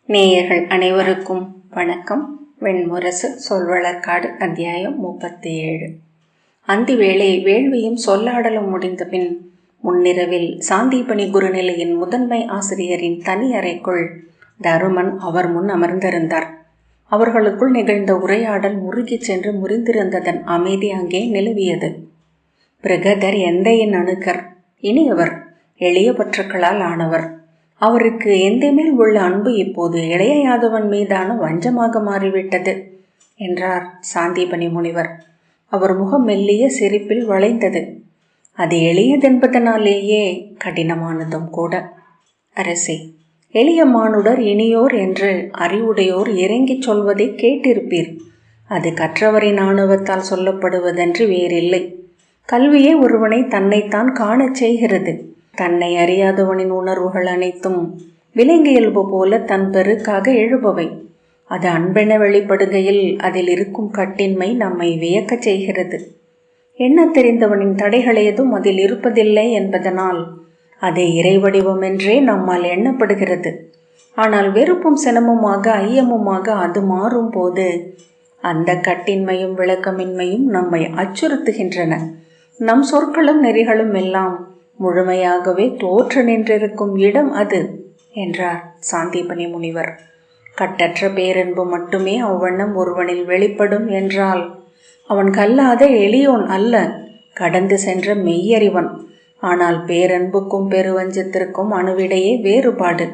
நேயர்கள் அனைவருக்கும் வணக்கம். வெண்முரசு சொல்வளர்காடு அத்தியாயம் 37. அந்தி வேளை வேள்வியும் சொல்லாடலும் முடிந்தபின் முன்னிரவில் சாந்தீபனி குருநிலையின் முதன்மை ஆசிரியரின் தனி அறைக்குள் தருமன் அவர் முன் அமர்ந்திருந்தார். அவர்களுக்குள் நிகழ்ந்த உரையாடல் முறுகிச் சென்று முறிந்திருந்ததன் அமைதி அங்கே நிலவியது. பிரகதர் எந்தையின் அணுக்கர், இனியவர், எளிய பற்றுக்களால் ஆனவர். அவருக்கு எந்தை மேல் உள்ள அன்பு இப்போது இளைய யாதவன் மீதான வஞ்சமாக மாறிவிட்டது என்றார் சாந்தீபனி முனிவர். அவர் முகம் மெல்லிய சிரிப்பில் வளைந்தது. அது எளியதென்பதனாலேயே கடினமானதும் கூட. அரசே, எளிய மானுடர் இனியோர் என்று அறிவுடையோர் இறங்கிச் சொல்வதை கேட்டிருப்பீர். அது கற்றவரின் ஆணவத்தால் சொல்லப்படுவதென்று வேறில்லை. கல்வியே ஒருவனை தன்னைத்தான் காணச் செய்கிறது. தன்னை அறியாதவனின் உணர்வுகள் அனைத்தும் விலங்கு இயல்பு போல தன் பெருக்காக எழுபவை. அது அன்பென வெளிப்படுகையில் அதில் இருக்கும் கட்டின்மை நம்மை வியக்கச் செய்கிறது. எண்ண தெரிந்தவனின் தடைகள் ஏதும் அதில் இருப்பதில்லை என்பதனால் அதை இறை வடிவம் என்றே நம்மால் எண்ணப்படுகிறது. ஆனால் வெறுப்பும் சினமுமாக ஐயமுமாக அது மாறும் போது அந்த கட்டின்மையும் விளக்கமின்மையும் நம்மை அச்சுறுத்துகின்றன. நம் சொற்களும் நெறிகளும் எல்லாம் முழுமையாகவே தோற்று நின்றிருக்கும் இடம் அது என்றார் சாந்தீபனி முனிவர். கட்டற்ற பேரன்பு மட்டுமே அவ்வண்ணம் ஒருவனில் வெளிப்படும் என்றால் அவன் கல்லாத எளியோன் அல்ல, கடந்து சென்ற மெய்யறிவன். ஆனால் பேரன்புக்கும் பெருவஞ்சத்திற்கும் அணுவிடையே வேறுபாடு.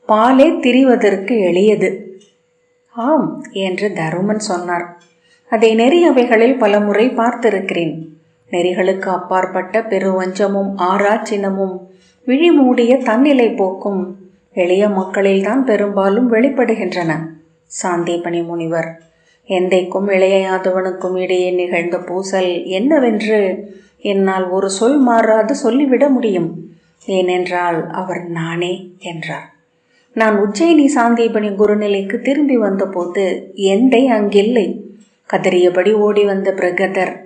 பாலே திரிவதற்கு எளியது. ஆம் என்று தருமன் சொன்னார். அதை நெறியவைகளில் பல முறை பார்த்திருக்கிறேன். நெறிகளுக்கு அப்பாற்பட்ட பெருவஞ்சமும் ஆராய்ச்சினமும் விழிமூடிய தன்னிலை போக்கும் எளிய மக்களில்தான் பெரும்பாலும் வெளிப்படுகின்றன. சாந்தீபனி முனிவர், எந்தைக்கும் இளைய யாதவனுக்கும் இடையே நிகழ்ந்த பூசல் என்னவென்று என்னால் ஒரு சொல் மாறாது சொல்லிவிட முடியும். ஏனென்றால் அவர் நானே என்றார். நான் உஜ்ஜயினி சாந்தீபனி குருநிலைக்கு திரும்பி வந்தபோது எந்தை அங்கில்லை. கதறியபடி ஓடி வந்த பிரகதர்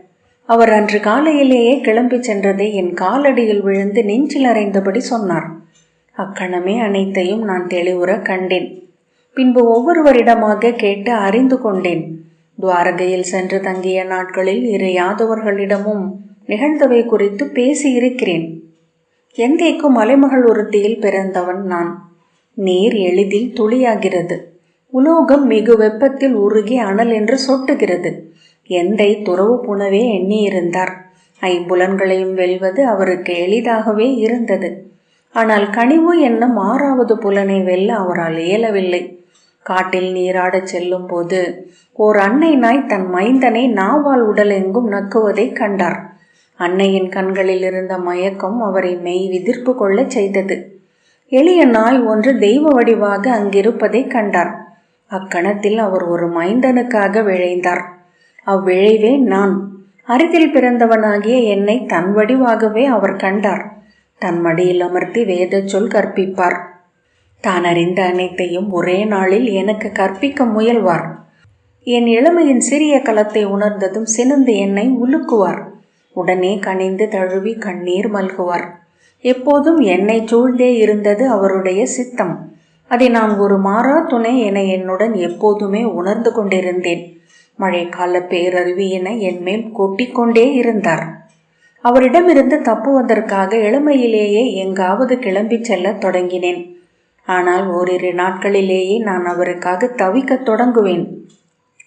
அவர் அன்று காலையிலேயே கிளம்பி சென்றதை என் காலடியில் விழுந்து நெஞ்சில் அறைந்தபடி சொன்னார். அக்கணமே அனைத்தையும் நான் தெளிவுற கண்டேன். பின்பு ஒவ்வொருவரிடமாக கேட்டு அறிந்து கொண்டேன். துவாரகையில் சென்று தங்கிய நாட்களில் இரு யாதவர்களிடமும் நிகழ்ந்தவை குறித்து பேசி இருக்கிறேன். எந்தைக்கும் மலைமகள் ஒருத்தியில் பிறந்தவன் நான். நீர் எளிதில் துளியாகிறது. உலோகம் மிகு வெப்பத்தில் உருகி அனல் என்று சொட்டுகிறது. எந்தை துறவு புனவே எண்ணியிருந்தார். ஐம்புலன்களையும் வெல்வது அவருக்கு எளிதாகவே இருந்தது. ஆனால் கனிவு என்னும் 6வது புலனை வெல்ல அவரால் இயலவில்லை. காட்டில் நீராடச் செல்லும் போது ஓர் அன்னை நாய் தன் மைந்தனை நாவால் உடல் எங்கும் நக்குவதை கண்டார். அன்னையின் கண்களில் இருந்த மயக்கம் அவரை மெய் விதிர்ப்பு கொள்ளச் செய்தது. எளிய நாய் ஒன்று தெய்வ வடிவாக அங்கிருப்பதை கண்டார். அக்கணத்தில் அவர் ஒரு மைந்தனுக்காக விழைந்தார். அவ்விழைவே நான். அருகில் பிறந்தவனாகிய என்னை தன் வடிவாகவே அவர் கண்டார். தன் மடியில் அமர்த்தி வேத சொல் கற்பிப்பார். தான் அறிந்த அனைத்தையும் ஒரே நாளில் எனக்கு கற்பிக்க முயல்வார். என் இளமையின் சிறிய கலத்தை உணர்ந்ததும் சினந்து என்னை உலுக்குவார். உடனே கனிந்து தழுவி கண்ணீர் மல்குவார். எப்போதும் என்னை சூழ்ந்தே இருந்தது அவருடைய சித்தம். அதை நான் ஒரு மாறா துணை என என்னுடன் எப்போதுமே உணர்ந்து கொண்டிருந்தேன். மழைக்கால பேரருவி என என்மேல் கொட்டிக்கொண்டே இருந்தார். அவரிடமிருந்து தப்புவதற்காக இளமையிலேயே எங்காவது கிளம்பி செல்ல தொடங்கினேன். ஆனால் ஓரிரு நாட்களிலேயே நான் அவருக்காக தவிக்க தொடங்குவேன்.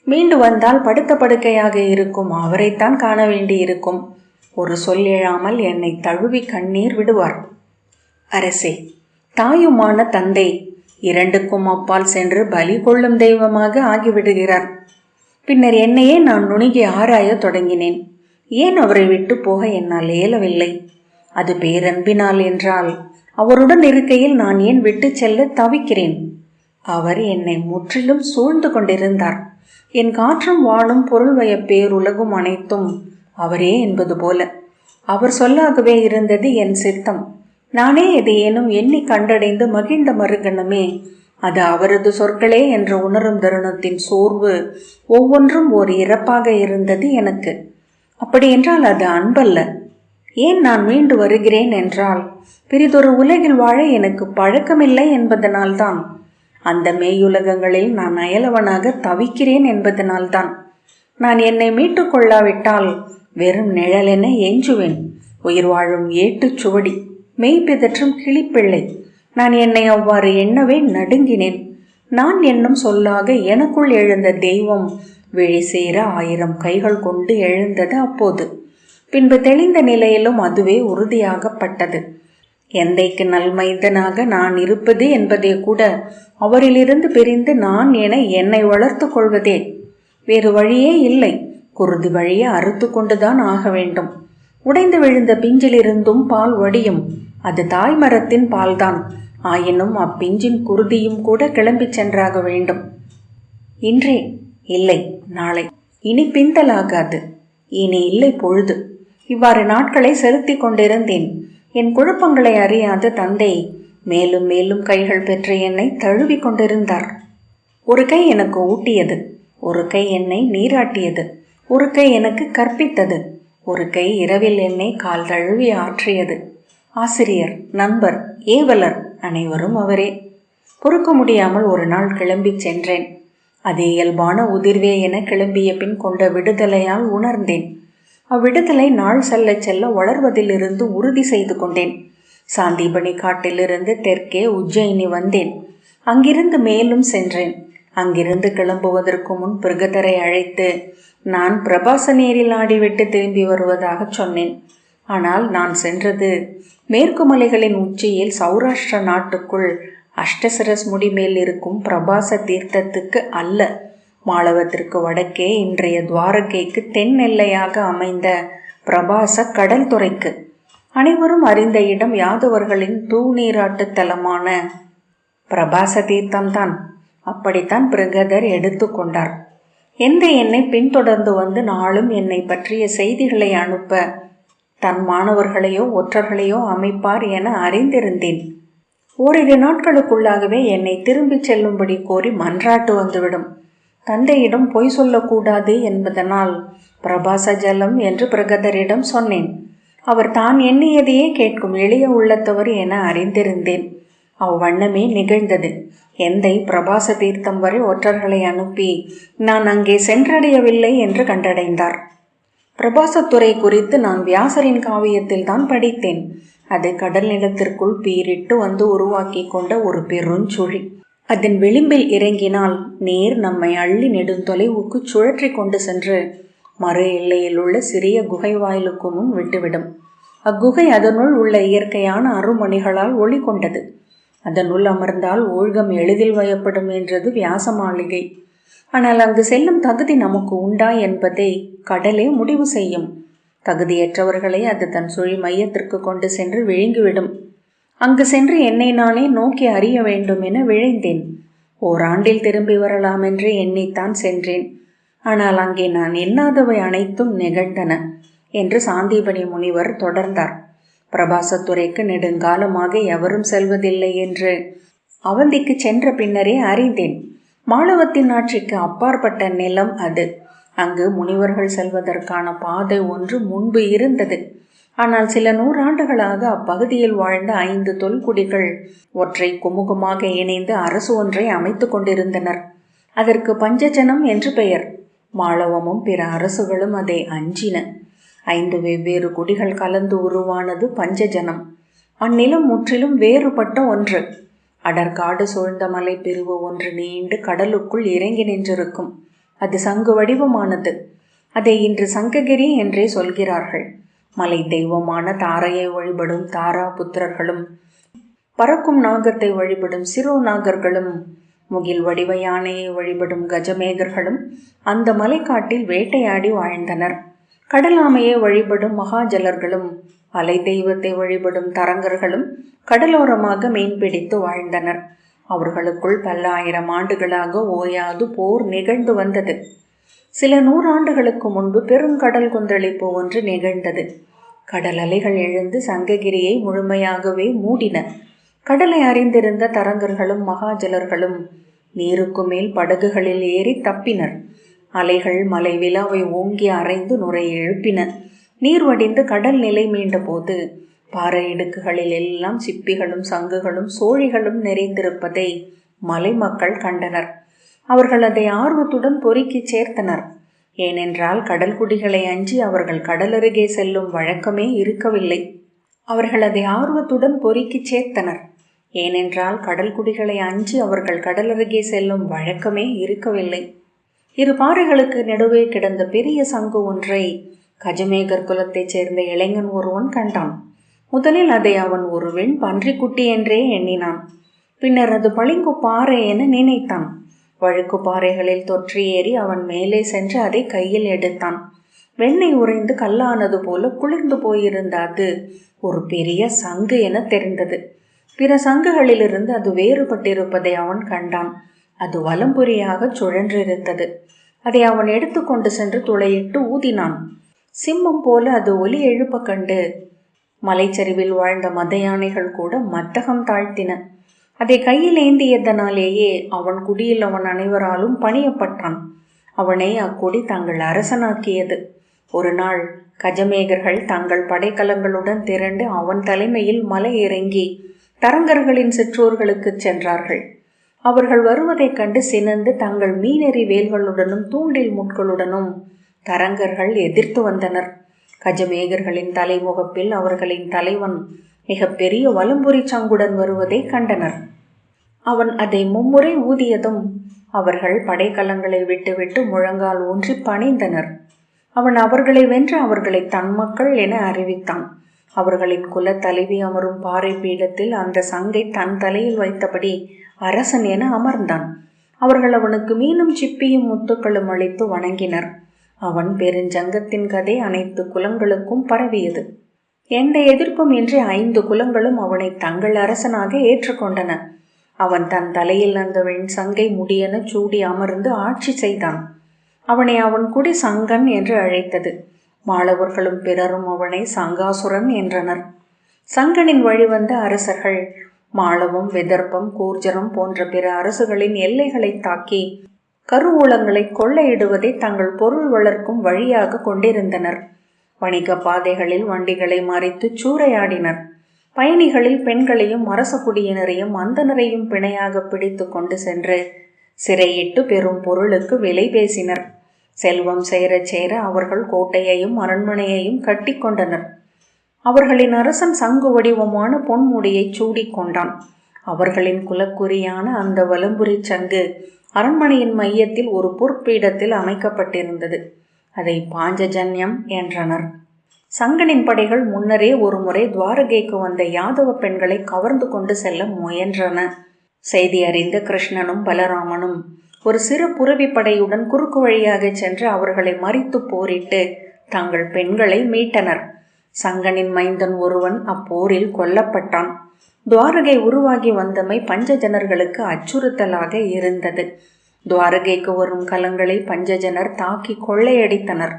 மீண்டு வந்தால் படுத்த படுக்கையாக இருக்கும் அவரைத்தான் காண வேண்டியிருக்கும். ஒரு சொல் எழாமல் என்னை தழுவி கண்ணீர் விடுவார். அரசே, தாயுமான தந்தை இரண்டுக்கும் அப்பால் சென்று பலி கொள்ளும் தெய்வமாக ஆகிவிடுகிறார். பின்னர் என்னையே நான் நுணுகி ஆராய தொடங்கினேன். ஏன் அவரை விட்டு போக என்னால் இயலவில்லை? அது பேரன்பினால் என்றால் அவருடன் இருக்கையில் நான் ஏன் விட்டு செல்ல தவிக்கிறேன்? அவர் என்னை முற்றிலும் சூழ்ந்து கொண்டிருந்தார். என் காற்றும் வாழும் பொருள்வய பேருலகும் அனைத்தும் அவரே என்பது போல. அவர் சொல்லாகவே இருந்தது என் சித்தம். நானே எதையேனும் எண்ணி கண்டடைந்து மகிழ்ந்த மறுகணமே அது அவரது சொற்களே என்று உணரும் தருணத்தின் சோர்வு ஒவ்வொன்றும் ஓர் இறப்பாக இருந்தது எனக்கு. அப்படி என்றால் அது அன்பல்ல. ஏன் நான் மீண்டு வருகிறேன் என்றால் பிறிதொரு உலகில் வாழ எனக்கு பழக்கமில்லை என்பதனால்தான். அந்த மேயுலகங்களில் நான் அயலவனாக தவிக்கிறேன் என்பதனால்தான். நான் என்னை மீட்டு கொள்ளாவிட்டால் வெறும் நிழலென எஞ்சுவேன். உயிர் வாழும் ஏட்டுச் சுவடி, மெய்பிதற்றும் கிளிப்பிள்ளை. நான் என்னை அவ்வாறு எண்ணவே நடுங்கினேன். நான் என்னும் சொல்லாக எனக்குள் எழுந்த தெய்வம் விழி சேர 1000 கைகள் கொண்டு எழுந்தது அப்போது. பின்பு தெளிந்த நிலையிலும் அதுவே உறுதியாகப்பட்டது. எந்தைக்கு நல்மைந்தனாக நான் இருப்பது என்பதே கூட அவரிலிருந்து பிரிந்து நான் என என்னை வளர்த்து கொள்வதே. வேறு வழியே இல்லை. குருதி வழியே அறுத்து கொண்டுதான் ஆக வேண்டும். உடைந்து விழுந்த பிஞ்சிலிருந்தும் பால் வடியும். அது தாய்மரத்தின் பால்தான். ஆயினும் அப்பிஞ்சின் குருதியும் கூட கிளம்பி சென்றாக வேண்டும். இன்றே இல்லை, நாளை, இனி பிந்தலாகாது, இனி இல்லை பொழுது. இவ்வாறு நாட்களை செலுத்தி கொண்டிருந்தேன். என் குழப்பங்களை அறியாத தந்தை மேலும் மேலும் கைகள் பெற்று என்னை தழுவி கொண்டிருந்தார். ஒரு கை எனக்கு ஊட்டியது, ஒரு கை என்னை நீராட்டியது, ஒரு கை எனக்கு கற்பித்தது, ஒரு கை இரவில் என்னை கால் தழுவி ஆற்றியது. ஆசிரியர், நண்பர், ஏவலர் அனைவரும் அவரே. பொறுக்க முடியாமல் ஒரு நாள் கிளம்பி சென்றேன். அது இயல்பான உதிர்வே என கிளம்பிய பின் கொண்ட விடுதலையால் உணர்ந்தேன். அவ்விடுதலை நாள் செல்ல செல்ல வளர்வதிலிருந்து உறுதி செய்து கொண்டேன். சாந்தீபனி காட்டிலிருந்து தெற்கே உஜ்ஜயினி வந்தேன். அங்கிருந்து மேலும் சென்றேன். அங்கிருந்து கிளம்புவதற்கு முன் பிருகதரை அழைத்து நான் பிரபாசநேரில் ஆடிவிட்டு திரும்பி வருவதாக சொன்னேன். ஆனால் நான் சென்றது மேற்கு மலைகளின் உச்சியில் சௌராஷ்டிர நாட்டுக்குள் அஷ்டசரஸ் முடிமேல் இருக்கும் பிரபாச தீர்த்தத்துக்கு அல்ல, மாளவத்திற்கு வடக்கே இன்றைய துவாரகைக்கு தென் எல்லையாக அமைந்த பிரபாச கடல் துறைக்கு. அனைவரும் அறிந்த இடம் யாதவர்களின் தூநீராட்டு தலமான பிரபாச தீர்த்தம்தான். அப்படித்தான் பிருகதர் எடுத்துக்கொண்டார். எந்த என்னை பின்தொடர்ந்து வந்து நாளும் என்னை பற்றிய செய்திகளை அனுப்ப தன் மாணவர்களையோ ஒற்றர்களையோ அமைப்பார் என அறிந்திருந்தேன். ஓரிரு நாட்களுக்குள்ளாகவே என்னை திரும்பிச் செல்லும்படி கோரி மன்றாட்டு வந்துவிடும். தந்தையிடம் பொய் சொல்லக்கூடாது என்பதனால் பிரபாச ஜலம் என்று பிருகதரிடம் சொன்னேன். அவர் தான் எண்ணியதையே கேட்கும் எளிய உள்ளத்தவர் என அறிந்திருந்தேன். அவ்வண்ணமே நிகழ்ந்தது. எந்தை பிரபாச தீர்த்தம் வரை ஒற்றர்களை அனுப்பி நான் அங்கே சென்றடையவில்லை என்று கண்டடைந்தார். பிரபாசத்துறை குறித்து நான் வியாசரின் காவியத்தில் தான் படித்தேன். அது கடல் நிலத்திற்குள் பீரிட்டு வந்து உருவாக்கி கொண்ட ஒரு பெருஞ்சுழி. அதன் விளிம்பில் இறங்கினால் நீர் நம்மை அள்ளி நெடுந்தொலைவுக்கு சுழற்றி கொண்டு சென்று மறு எல்லையில் உள்ள சிறிய குகை வாயிலுக்கு முன் விட்டுவிடும். அக்குகை அதனுள் உள்ள இயற்கையான அருமணிகளால் ஒளி கொண்டது. அதனுள் அமர்ந்தால் ஓழ்கம் எளிதில் வயப்படும் என்றது வியாச மாளிகை. ஆனால் அங்கு செல்லும் தகுதி நமக்கு உண்டா என்பதை கடலே முடிவு செய்யும். தகுதியற்றவர்களை அது தன் சுழி மையத்திற்கு கொண்டு சென்று விழுங்கிவிடும். அங்கு சென்று என்னை நானே நோக்கி அறிய வேண்டும் என விழைந்தேன். ஓராண்டில் திரும்பி வரலாம் என்று எண்ணித்தான் சென்றேன். ஆனால் அங்கே நான் எண்ணாதவை அனைத்தும் நிகழ்ந்தன என்று சாந்தீபனி முனிவர் தொடர்ந்தார். பிரபாசத்துறைக்கு நெடுங்காலமாக எவரும் செல்வதில்லை என்று அவந்திக்கு சென்ற பின்னரே அறிந்தேன். மாளவத்தின் ஆட்சிக்கு அப்பாற்பட்ட நிலம் அது. அங்கு முனிவர்கள் செல்வதற்கான பாதை ஒன்று முன்பு இருந்தது. ஆனால் சில 100 ஆண்டுகளாக அப்பகுதியில் வாழ்ந்த 5 தொல்குடிகள் ஒற்றை குமுகமாக இணைந்து அரசு ஒன்றை அமைத்து கொண்டிருந்தனர். அதற்கு பஞ்சஜனம் என்று பெயர். மாளவமும் பிற அரசுகளும் அதை அஞ்சின. 5 வெவ்வேறு குடிகள் கலந்து உருவானது பஞ்சஜனம். அந்நிலம் முற்றிலும் வேறுபட்ட ஒன்று. அடர்காடு சூழ்ந்த மலை பிரிவு ஒன்று நீண்டு கடலுக்குள் இறங்கி நின்றிருக்கும். அது சங்கு வடிவமானது. அதை இன்று சங்ககிரி என்றே சொல்கிறார்கள். மலை தெய்வமான தாரையை வழிபடும் தாரா புத்திரர்களும் பறக்கும் நாகத்தை வழிபடும் சிரோ நாகர்களும் முகில் வடிவ யானையை வழிபடும் கஜமேகர்களும் அந்த மலைக்காட்டில் வேட்டையாடி வாழ்ந்தனர். கடலாமையை வழிபடும் மகாஜலர்களும் அலை தெய்வத்தை வழிபடும் தரங்கர்களும் கடலோரமாக மீன்பிடித்து வாழ்ந்தனர். அவர்களுக்குள் பல 1000 ஆண்டுகளாக ஓயாது போர் நிகழ்ந்து வந்தது. சில 100 ஆண்டுகளுக்கு முன்பு பெருங்கடல் கொந்தளிப்பு ஒன்று நிகழ்ந்தது. கடல் அலைகள் எழுந்து சங்ககிரியை முழுமையாகவே மூடின. கடலை அறிந்திருந்த தரங்கர்களும் மகாஜலர்களும் நீருக்கு மேல் படகுகளில் ஏறி தப்பினர். அலைகள் மலை விழாவை ஓங்கி அரைந்து நுரை எழுப்பின. நீர் வடிந்து கடல் நிலை மீண்ட போது பாறை இடுக்குகளில் எல்லாம் சிப்பிகளும் சங்குகளும் சோழிகளும் நிறைந்திருப்பதை மலை மக்கள் கண்டனர். அவர்கள் அதை ஆர்வத்துடன் பொறுக்கி சேர்த்தனர். ஏனென்றால் கடல்குடிகளை அஞ்சி அவர்கள் கடலருகே செல்லும் வழக்கமே இருக்கவில்லை. அவர்கள் அதை ஆர்வத்துடன் பொறுக்கி சேர்த்தனர். ஏனென்றால் கடல்குடிகளை அஞ்சி அவர்கள் கடலருகே செல்லும் வழக்கமே இருக்கவில்லை. இரு பாறைகளுக்கு நடுவே கிடந்த பெரிய சங்கு ஒன்றை கஜமேகர் குலத்தைச் சேர்ந்த இளைஞன் ஒருவன் கண்டான். முதலில் அதை அவன் ஒரு வெண் பன்றிக்குட்டி என்றே எண்ணினான். பின்னர் அது பளிங்கு பாறை என நினைத்தான். வழுக்கு பாறைகளில் தொற்றி ஏறி அவன் மேலே சென்று அதை கையில் எடுத்தான். வெண்ணெய் உறைந்து கல்லானது போல குளிர்ந்து போயிருந்த அது ஒரு பெரிய சங்கு என தெரிந்தது. பிற சங்குகளிலிருந்து அது வேறுபட்டிருப்பதை அவன் கண்டான். அது வலம்புரியாக சுழன்றிருந்தது. அதை அவன் எடுத்துக்கொண்டு சென்று துளையிட்டு ஊதினான். சிம்மம் போல அது ஒலி எழுப்ப கண்டு மலைச்சரிவில் வாழ்ந்த மத யானைகள் கூட மத்தகம் தாழ்த்தின. அதை கையில் ஏந்தியதனாலேயே அவன் குடியில் அவன் அனைவராலும் பணியப்பட்டான். அவனை அக்குடி தங்கள் அரசனாக்கியது. ஒரு நாள் கஜமேகர்கள் தங்கள் படைக்கலங்களுடன் திரண்டு அவன் தலைமையில் மலை இறங்கி தரங்கர்களின் சிற்றூர்களுக்கு சென்றார்கள். அவர்கள் வருவதைக் கண்டு சினந்து தங்கள் மீனெறி வேல்களுடனும் தூண்டில் முட்களுடனும் தரங்கர்கள் எதிர்த்து வந்தனர். கஜமேகர்களின் தலைமுகப்பில் அவர்களின் தலைவன் மிக பெரிய வலம்புரி சங்குடன் வருவதை கண்டனர். அவன் அதை மும்முறை ஊதியதும் அவர்கள் படைக்கலங்களை விட்டுவிட்டு முழங்கால் ஊன்றி பணிந்தனர். அவன் அவர்களை வென்று அவர்களை தன் மக்கள் என அறிவித்தான். அவர்களின் குல தலைவி அமரும் பாறை பீடத்தில் அந்த சங்கை தன் தலையில் வைத்தபடி அரசன் என அமர்ந்தான். அவர்கள் அவனுக்கு மீனும் சிப்பியும் முத்துக்களும் அளித்து வணங்கினர். அவன் பெருஞ்சங்கத்தின் கதை அனைத்து குலங்களுக்கும் பரவியது. எந்த எதிர்ப்பும் இன்றி 5 குலங்களும் அவனை தங்கள் அரசனாக ஏற்றுக்கொண்டன. அவன் தன் தலையில் அந்த வெண் சங்கை முடியென சூடி அமர்ந்து ஆட்சி செய்தான். அவனை அவன் குடி சங்கன் என்று அழைத்தது. மாளவர்களும் பிறரும் அவனை சங்காசுரன் என்றனர். சங்கனின் வழிவந்த அரசர்கள் மாளவம், விதர்ப்பம், கூர்ஜரம் போன்ற பிற அரசுகளின் எல்லைகளை தாக்கி கருவூலங்களை கொள்ளையிடுவதை தங்கள் பொருள் வளர்க்கும் வழியாக கொண்டிருந்தனர். வணிக பாதைகளில் வண்டிகளை மறித்து சூறையாடினர். பயணிகளில் பெண்களையும் அரச குடியினரையும் அந்தனரையும் பிணையாக பிடித்து கொண்டு சென்று சிறையிட்டு பெரும் பொருளுக்கு விலை பேசினர். செல்வம் சேரச் சேர அவர்கள் கோட்டையையும் அரண்மனையையும் கட்டி கொண்டனர். அவர்களின் அரசன் சங்கு வடிவமான பொன்முடியை சூடிக்கொண்டான். அவர்களின் குலக்குறியான அந்த வலம்புரி சங்கு அரண்மனையின் மையத்தில் ஒரு பொற்பீடத்தில் அமைக்கப்பட்டிருந்தது. அதை பாஞ்சஜன்யம் என்றனர். சங்கனின் படைகள் முன்னரே ஒரு முறை துவாரகைக்கு வந்த யாதவ பெண்களை கவர்ந்து கொண்டு செல்ல முயன்றன. செய்தி அறிந்த கிருஷ்ணனும் பலராமனும் ஒரு சிறு புரவி படையுடன் குறுக்கு வழியாக சென்று அவர்களை மறித்து போரிட்டு தங்கள் பெண்களை மீட்டனர். சங்கனின் மைந்தன் ஒருவன் அப்போரில் கொல்லப்பட்டான். துவாரகை உருவாகி வந்தமை பஞ்சஜனர்களுக்கு அச்சுறுத்தலாக இருந்தது. துவாரகைக்கு வரும் கலங்களை பஞ்சஜனர் தாக்கி கொள்ளையடித்தனர்.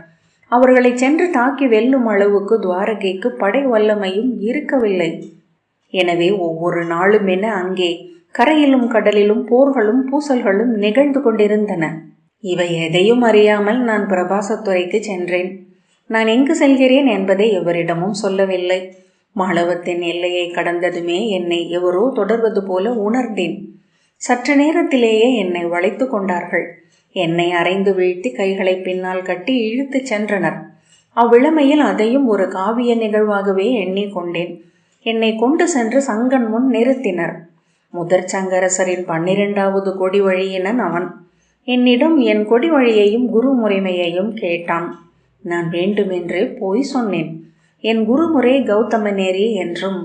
அவர்களை சென்று தாக்கி வெல்லும் அளவுக்கு துவாரகைக்கு படை வல்லமையும் இருக்கவில்லை. எனவே ஒவ்வொரு நாளும் என அங்கே கரையிலும் கடலிலும் போர்களும் பூசல்களும் நிகழ்ந்து கொண்டிருந்தன. இவை எதையும் அறியாமல் நான் பிரபாசத்துறைக்கு சென்றேன். நான் எங்கு செல்கிறேன் என்பதை எவரிடமும் சொல்லவில்லை. மாளவத்தின் எல்லையை கடந்ததுமே என்னை எவரோ தொடர்வது போல உணர்ந்தேன். சற்று நேரத்திலேயே என்னை வளைத்து கொண்டார்கள். என்னை அரைந்து வீழ்த்தி கைகளை பின்னால் கட்டி இழுத்து சென்றனர். அவ்விளமையில் அதையும் ஒரு காவிய நிகழ்வாகவே எண்ணிக்கொண்டேன். என்னை கொண்டு சென்று சங்கன் முன் நிறுத்தினர். முதற் சங்கரசரின் 12வது கொடி வழியினன் அவன். என்னிடம் என் கொடி வழியையும் குரு முறைமையையும் கேட்டான். நான் வேண்டுமென்றே போய் சொன்னேன். என் குருமுறை கௌதமநேரி என்றும்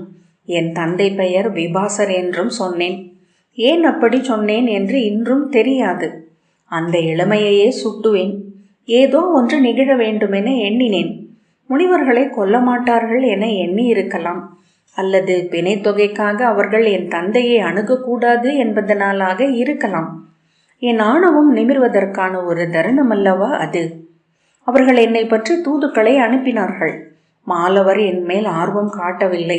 என் தந்தை பெயர் விபாசர் என்றும் சொன்னேன். ஏன் அப்படி சொன்னேன் என்று இன்றும் தெரியாது. அந்த இளமையையே சுட்டுவேன். ஏதோ ஒன்று நிகழ வேண்டுமென எண்ணினேன். முனிவர்களை கொல்ல மாட்டார்கள் என எண்ணி இருக்கலாம். அல்லது பிணை தொகைக்காக அவர்கள் என் தந்தையை அணுகக்கூடாது என்பதனாலாக இருக்கலாம். என் ஆணவம் நிமிர்வதற்கான ஒரு தருணம் அல்லவா அது. அவர்கள் என்னை பற்றி தூதுக்களை அனுப்பினார்கள். மாலவர் என் மேல் ஆர்வம் காட்டவில்லை.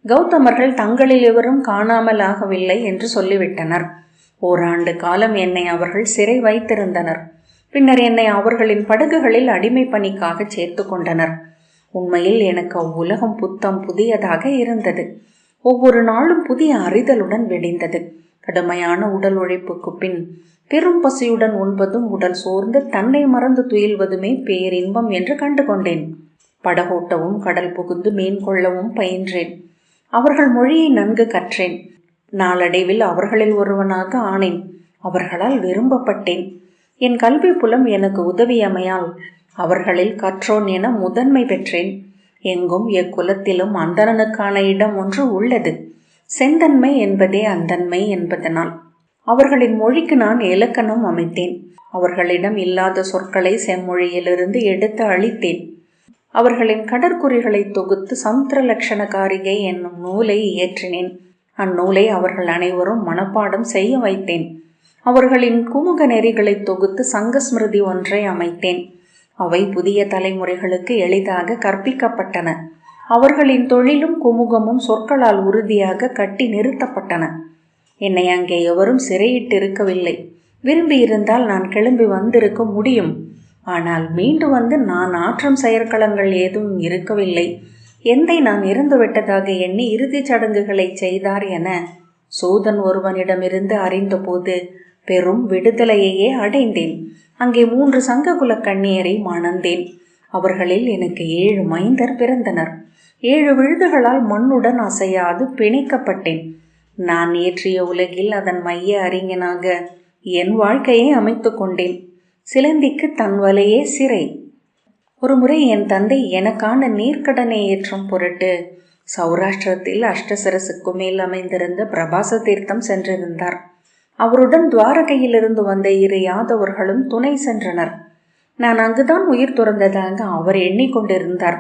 கௌதமர்கள் தங்களில் எவரும் காணாமல் ஆகவில்லை என்று சொல்லிவிட்டனர். ஓராண்டு காலம் என்னை அவர்கள் சிறை வைத்திருந்தனர். பின்னர் என்னை அவர்களின் படகுகளில் அடிமை பணிக்காக சேர்த்து கொண்டனர். உண்மையில் எனக்கு அவ்வுலகம் புத்தம் புதியதாக இருந்தது. ஒவ்வொரு நாளும் புதிய அறிதலுடன் விடிந்தது. கடுமையான உடல் உழைப்புக்கு பின் பெரும் பசியுடன் உண்பதும் உடல் சோர்ந்து தன்னை மறந்து துயில்வதுமே பேரின்பம் என்று கண்டு கொண்டேன். படகோட்டவும் கடல் புகுந்து மீன் கொள்ளவும் பயின்றேன். அவர்கள் மொழியை நன்கு கற்றேன். நாளடைவில் அவர்களில் ஒருவனாக ஆனேன். அவர்களால் விரும்பப்பட்டேன். என் கல்வி புலம் எனக்கு உதவியமையால் அவர்களில் கற்றோன் என முதன்மை பெற்றேன். எங்கும் எக்குலத்திலும் அந்தணனுக்கான இடம் ஒன்று உள்ளது. செந்தன்மை என்பதே அந்தன்மை என்பதனால் அவர்களின் மொழிக்கு நான் இலக்கணம் அமைத்தேன். அவர்களிடம் இல்லாத சொற்களை செம்மொழியிலிருந்து எடுத்து அளித்தேன். அவர்களின் கடற்குறிகளை தொகுத்து சமுத்திர லட்சண காரிகை என்னும் நூலை இயற்றினேன். அந்நூலை அவர்கள் அனைவரும் மனப்பாடம் செய்ய வைத்தேன். அவர்களின் குமுக நெறிகளை தொகுத்து சங்க ஸ்மிருதி ஒன்றை அமைத்தேன். அவை புதிய தலைமுறைகளுக்கு எளிதாக கற்பிக்கப்பட்டன. அவர்களின் தொழிலும் குமுகமும் சொற்களால் உறுதியாக கட்டி நிறுத்தப்பட்டன. என்னை அங்கே எவரும் சிறையிட்டிருக்கவில்லை. விரும்பியிருந்தால் நான் கிளம்பி வந்திருக்க முடியும். ஆனால் மீண்டு வந்து நான் ஆற்றும் செயற்களங்கள் ஏதும் இருக்கவில்லை. எந்தை நான் இறந்துவிட்டதாக எண்ணி இறுதிச் சடங்குகளை செய்தார் என சூதன் ஒருவனிடமிருந்து அறிந்தபோது பெரும் விடுதலையையே அடைந்தேன். அங்கே 3 சங்ககுல கன்னியரை மணந்தேன். அவர்களில் எனக்கு 7 மைந்தர் பிறந்தனர். 7 விழுதுகளால் மண்ணுடன் அசையாது பிணைக்கப்பட்டேன். நான் இயற்றிய உலகில் அதன் மைய அறிஞனாக என் வாழ்க்கையை அமைத்து கொண்டேன். சிலந்திக்கு தன் வலையே சிறை. ஒருமுறை என் தந்தை எனக்கான நீர்க்கடனை ஏற்றும் பொருட்டு சௌராஷ்டிரத்தில் அஷ்டசரசுக்கு மேல் அமைந்திருந்த பிரபாச தீர்த்தம் சென்றிருந்தார். அவருடன் துவாரகையிலிருந்து வந்த 2 யாதவர்களும் துணை சென்றனர். நான் அங்குதான் உயிர் துறந்ததாக அவர் எண்ணிக்கொண்டிருந்தார்.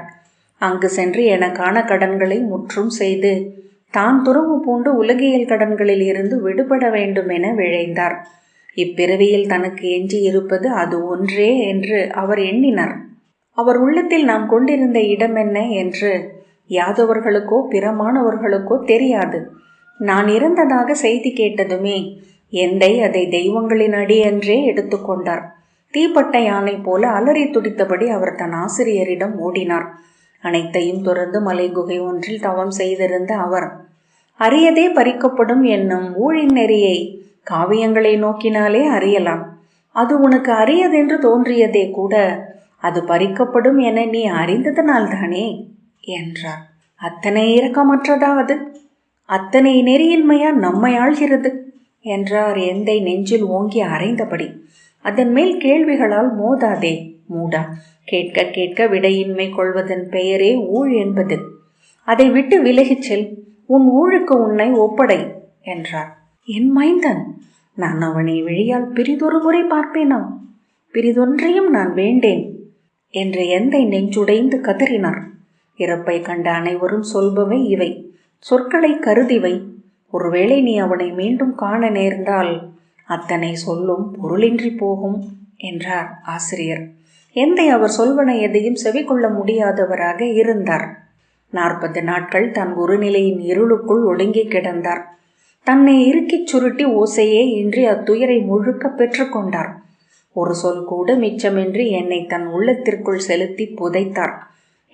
அங்கு சென்று எனக்கான கடன்களை முற்றும் செய்து தான் துறவு பூண்டு உலகியல் கடன்களில் இருந்து விடுபட வேண்டும் என விழைந்தார். இப்பிறவியில் தனக்கு எஞ்சி இருப்பது அது ஒன்றே என்று அவர் எண்ணினார். அவர் உள்ளத்தில் நாம் கொண்டிருந்த இடம் என்ன என்று யாதவர்களுக்கோ பிறமானவர்களுக்கோ தெரியாது. நான் இறந்ததாக செய்தி கேட்டதுமே எந்தை அதை தெய்வங்களின் அடி என்றே எடுத்துக்கொண்டார். தீப்பட்ட யானை போல அலறி துடித்தபடி அவர் தன் ஆசிரியரிடம் ஓடினார். அனைத்தையும் துறந்து மலை குகை ஒன்றில் தவம் செய்திருந்த அவர் அரியதே பறிக்கப்படும் என்னும் ஊழின் நெறியை காவியங்களை நோக்கினாலே அறியலாம். அது உனக்கு அரியதென்று தோன்றியதே கூட அது பறிக்கப்படும் என நீ அறிந்ததனால்தானே என்றார். அத்தனை இரக்கமற்றதா அது? அத்தனை நெறியின்மையா நம்மை ஆள்கிறது என்றார் எந்தை நெஞ்சில் ஓங்கி அறைந்தபடி. அதன் மேல் கேள்விகளால் மோதாதே மூடா. கேட்க கேட்க விடையின்மை கொள்வதன் பெயரே ஊழ் என்பது. அதை விட்டு விலகிச் செல். உன் ஊழுக்கு உன்னை ஒப்படை என்றார். என் மைந்தன், நான் அவனை விழியால் பிரிதொரு முறை பார்ப்பேனா? பிரிதொன்றையும் நான் வேண்டேன் என்று எந்தை நெஞ்சுடைந்து கதறினார். இறப்பை கண்ட அனைவரும் சொல்பவை இவை. சொற்களை கருதிவை. ஒருவேளை நீ அவனை மீண்டும் காண நேர்ந்தால் அத்தனை சொல்லும் பொருளின்றி போகும் என்றார் ஆசிரியர். எந்தை அவர் சொல்வன எதையும் செவிகொள்ள முடியாதவராக இருந்தார். 40 நாட்கள் தன் குருநிலையின் இருளுக்குள் ஒடுங்கி கிடந்தார். தன்னை இறுக்கிச் சுருட்டி ஓசையே இன்றி அத்துயரை முழுக்க பெற்றுக்கொண்டார். ஒரு சொல் கூட மிச்சமின்றி என்னை தன் உள்ளத்திற்குள் செலுத்தி புதைத்தார்.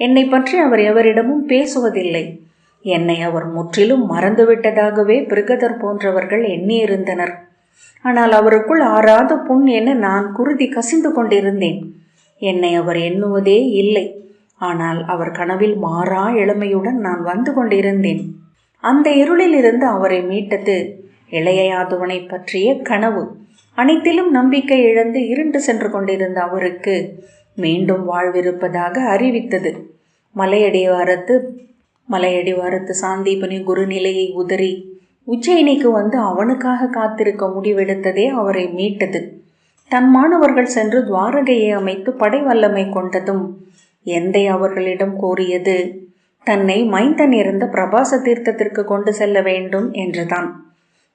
என்னை பற்றி அவர் எவரிடமும் பேசுவதில்லை. என்னை அவர் முற்றிலும் மறந்துவிட்டதாகவே பிருகதர் போன்றவர்கள் எண்ணியிருந்தனர். ஆனால் அவருக்குள் ஆறாத புண் என நான் குருதி கசிந்து கொண்டிருந்தேன். என்னை அவர் எண்ணுவதே இல்லை. ஆனால் அவர் கனவில் மாறா இளமையுடன் நான் வந்து கொண்டிருந்தேன். அந்த இருளில் இருந்து அவரை மீட்டது இளைய யாதவனை பற்றிய கனவு. அனைத்திலும் நம்பிக்கை இழந்து இருண்டு சென்று கொண்டிருந்த அவருக்கு மீண்டும் வாழ்விருப்பதாக அறிவித்தது. மலையடிவாரத்து சாந்தீபனி குருநிலையை உதறி உஜ்ஜயினிக்கு வந்து அவனுக்காக காத்திருக்க முடிவெடுத்ததே அவரை மீட்டது. தன் மாணவர்கள் சென்று துவாரகையை அமைத்து படை வல்லமை கொண்டதும் எந்தை அவர்களிடம் கோரியது தன்னை மைந்தன் இருந்த பிரபாச தீர்த்தத்திற்கு கொண்டு செல்ல வேண்டும் என்றுதான்.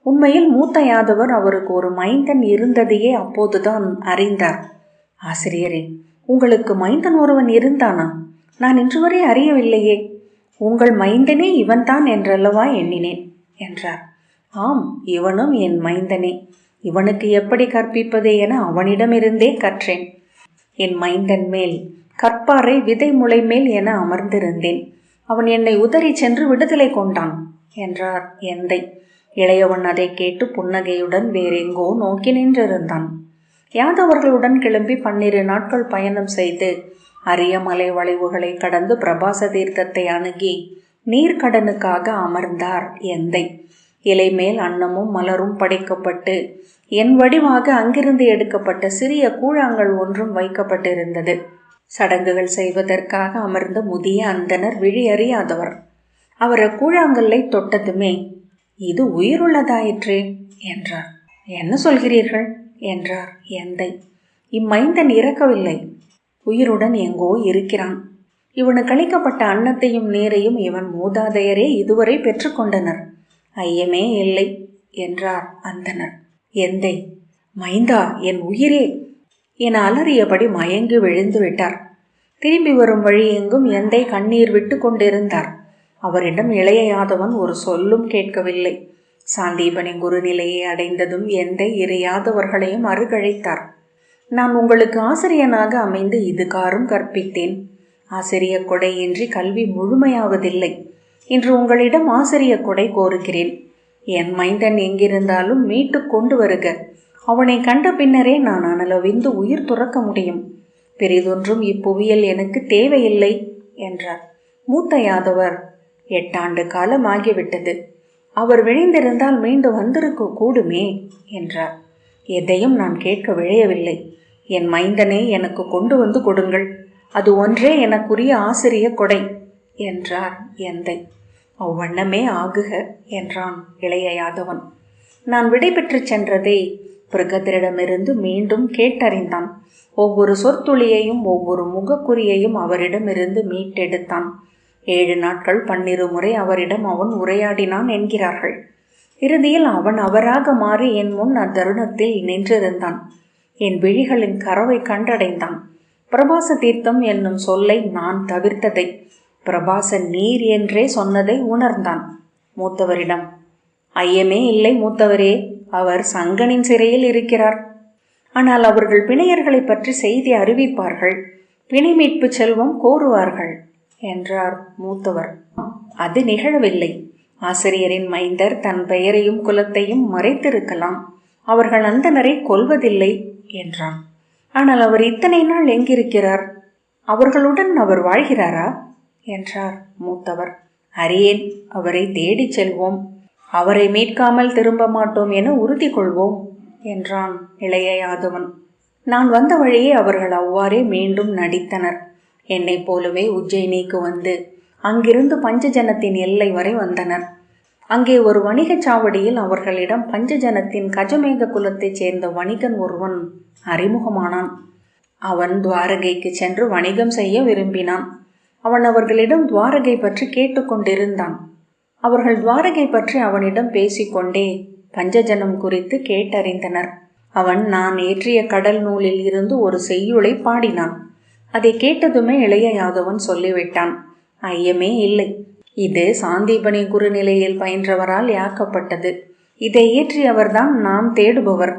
உண்மையில் மூத்த யாதவர் அவருக்கு ஒரு மைந்தன் இருந்ததையே அப்போதுதான் அறிந்தார். ஆசிரியரே, உங்களுக்கு மைந்தன் ஒருவன் இருந்தானா? நான் இன்று வரை அறியவில்லையே. உங்கள் மைந்தனே இவன்தான் என்றல்லவா எண்ணினேன் என்றார். ஆம், இவனும் என் மைந்தனே. இவனுக்கு எப்படி கற்பிப்பது என அவனிடமிருந்தே கற்றேன். என் மைந்தன் மேல் கற்பாறை விதை முளை மேல் என அமர்ந்திருந்தேன். அவன் என்னை உதறி சென்று விடுதலை கொண்டான் என்றார் எந்தை. இளையவன் அதை கேட்டு புன்னகையுடன் வேறெங்கோ நோக்கி நின்றிருந்தான். யாதவர்களுடன் கிளம்பி 12 நாட்கள் பயணம் செய்து அரிய மலை வளைவுகளை கடந்து பிரபாச தீர்த்தத்தை அணுகி நீர்க்கடனுக்காக அமர்ந்தார் எந்தை. இலை மேல் அன்னமும் மலரும் படைக்கப்பட்டு என் வடிவாக அங்கிருந்து எடுக்கப்பட்ட சிறிய கூழாங்கல் ஒன்றும் வைக்கப்பட்டிருந்தது. சடங்குகள் செய்வதற்காக அமர்ந்த முதிய அந்தனர் விழி அறியாதவர். அவர் கூழாங்கல்லை தொட்டதுமே, இது உயிருள்ளதாயிற்றே என்றார். என்ன சொல்கிறீர்கள் என்றார் எந்தை. இம்மைந்தன் இறக்கவில்லை, உயிருடன் எங்கோ இருக்கிறான். இவனுக்கு அளிக்கப்பட்ட அன்னத்தையும் நீரையும் இவன் மூதாதையரே இதுவரை பெற்றுக்கொண்டனர். ஐயமே இல்லை என்றார் அந்தனர். எந்தை, மைந்தா, என் உயிரே என அலறியபடி மயங்கி விழுந்து விட்டார். திரும்பி வரும் வழி எங்கும் எந்தை கண்ணீர் விட்டு கொண்டிருந்தார். அவரிடம் இளைய யாதவன் ஒரு சொல்லும் கேட்கவில்லை. சாந்தீபனி குருநிலையை அடைந்ததும் எந்தை இரு யாதவர்களையும் அருகழைத்தார். நான் உங்களுக்கு ஆசிரியனாக அமைந்து இதுகாரும் கற்பித்தேன். ஆசிரிய கொடையின்றி கல்வி முழுமையாவதில்லை. இன்று உங்களிடம் ஆசிரிய கொடை கோருகிறேன். என் மைந்தன் எங்கிருந்தாலும் மீட்டு கொண்டு வருக. அவனை கண்ட பின்னரே நான் அனலவிந்து உயிர் துறக்க முடியும். பெரிதொன்றும் இப்புவியல் எனக்கு தேவையில்லை என்றார். மூத்த யாதவர், 8 ஆண்டு காலம் ஆகிவிட்டது. அவர் விழைந்திருந்தால் மீண்டு வந்திருக்க கூடுமே என்றார். எதையும் நான் கேட்க விழையவில்லை. என் மைந்தனை எனக்கு கொண்டு வந்து கொடுங்கள். அது ஒன்றே எனக்குரிய ஆசிரிய கொடை என்றார் எந்தை. அவ்வண்ணமே ஆகுக என்றான் இளைய யாதவன். நான் விடைபெற்று சென்றதை பிருகதரிடமிருந்து மீண்டும் கேட்டறிந்தான். ஒவ்வொரு சொற்துளியையும் ஒவ்வொரு முகக்குறியையும் அவரிடமிருந்து மீட்டெடுத்தான். 7 நாட்கள் 12 முறை அவரிடம் அவன் உரையாடினான் என்கிறார்கள். இறுதியில் அவன் அவராக மாறி என் முன் அத்தருணத்தில் நின்றிருந்தான். என் விழிகளின் கரவை கண்டடைந்தான். பிரபாச தீர்த்தம் என்னும் சொல்லை நான் தவிர்த்ததை, பிரபாச நீர் என்றே சொன்னதை உணர்ந்தான். மூத்தவரிடம், ஐயமே இல்லை மூத்தவரே, அவர் சங்கனின் சிறையில் இருக்கிறார். ஆனால் அவர்கள் பிணையர்களை பற்றி செய்தி அறிவிப்பார்கள், பிணை மீட்பு செல்வம் கோருவார்கள் என்றார் மூத்தவர். அது நிகழவில்லை. ஆசிரியரின் மைந்தர் தன் பெயரையும் குலத்தையும் மறைத்திருக்கலாம். அவர்கள் அந்தனரை கொல்வதில்லை என்றான். ஆனால் அவர் இத்தனை நாள் எங்கிருக்கிறார்? அவர்களுடன் அவர் வாழ்கிறாரா என்றார் மூத்தவர். அறியேன், அவரை தேடிச் செல்வோம். அவரை மீட்காமல் திரும்ப மாட்டோம் என உறுதி கொள்வோம் என்றான் இளைய யாதவன். நான் வந்த வழியே அவர்கள் அவ்வாறே மீண்டும் நடித்தனர். என்னைப் போலவே உஜ்ஜயினிக்கு வந்து அங்கிருந்து பஞ்சஜனத்தின் எல்லை வரை வந்தனர். அங்கே ஒரு வணிகச் சாவடியில் அவர்களிடம் பஞ்சஜனத்தின் கஜமேக குலத்தைச் சேர்ந்த வணிகன் ஒருவன் அறிமுகமானான். அவன் துவாரகைக்கு சென்று வணிகம் செய்ய விரும்பினான். அவன் அவர்களிடம் துவாரகை பற்றி கேட்டுக்கொண்டிருந்தான். அவர்கள் துவாரகை பற்றி அவனிடம் பேசிக்கொண்டே பஞ்சஜனம் குறித்து கேட்டறிந்தனர். அவன் நான் ஏற்றிய கடல் நூலில் இருந்து ஒரு செய்யுளை பாடினான். அதை கேட்டதுமே இளைய யாதவன் சொல்லிவிட்டான். ஐயமே இல்லை, இது சாந்தீபனி குருநிலையில் பயின்றவரால் யாக்கப்பட்டது. இதை இயற்றியவர்தான் நாம் தேடுபவர்.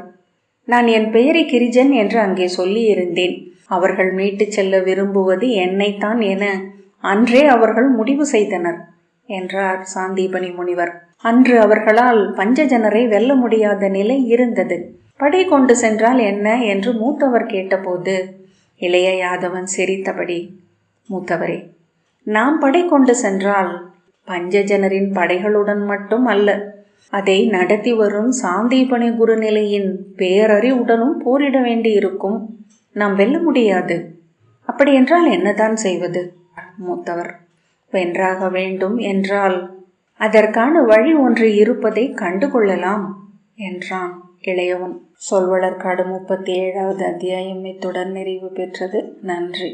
நான் என் பெயரை கிரிஜன் என்று அங்கே சொல்லியிருந்தேன். அவர்கள் மீட்டு செல்ல விரும்புவது என்னைத்தான் என அன்றே அவர்கள் முடிவு செய்தனர் என்றார் சாந்தீபனி முனிவர். அன்று அவர்களால் பஞ்சஜனரை வெல்ல முடியாத நிலை இருந்தது. படை கொண்டு சென்றால் என்ன என்று மூத்தவர் கேட்டபோது இளைய யாதவன் சிரித்தபடி, மூத்தவரே, நாம் படை கொண்டு சென்றால் பஞ்சஜனரின் படைகளுடன் மட்டும் அல்ல, அதை நடத்தி வரும் சாந்தீபனி குருநிலையின் பேரறிவுடனும் போரிட வேண்டியிருக்கும். நாம் வெல்ல முடியாது. அப்படியென்றால் என்னதான் செய்வது? மூத்தவர், வென்றாக வேண்டும் என்றால் அதற்கான வழி ஒன்று இருப்பதை கண்டுகொள்ளலாம் என்றான் இளையவன். சொல்வளர்காடு 37வது அத்தியாயம் இத்துடன் நிறைவு பெற்றது. நன்றி.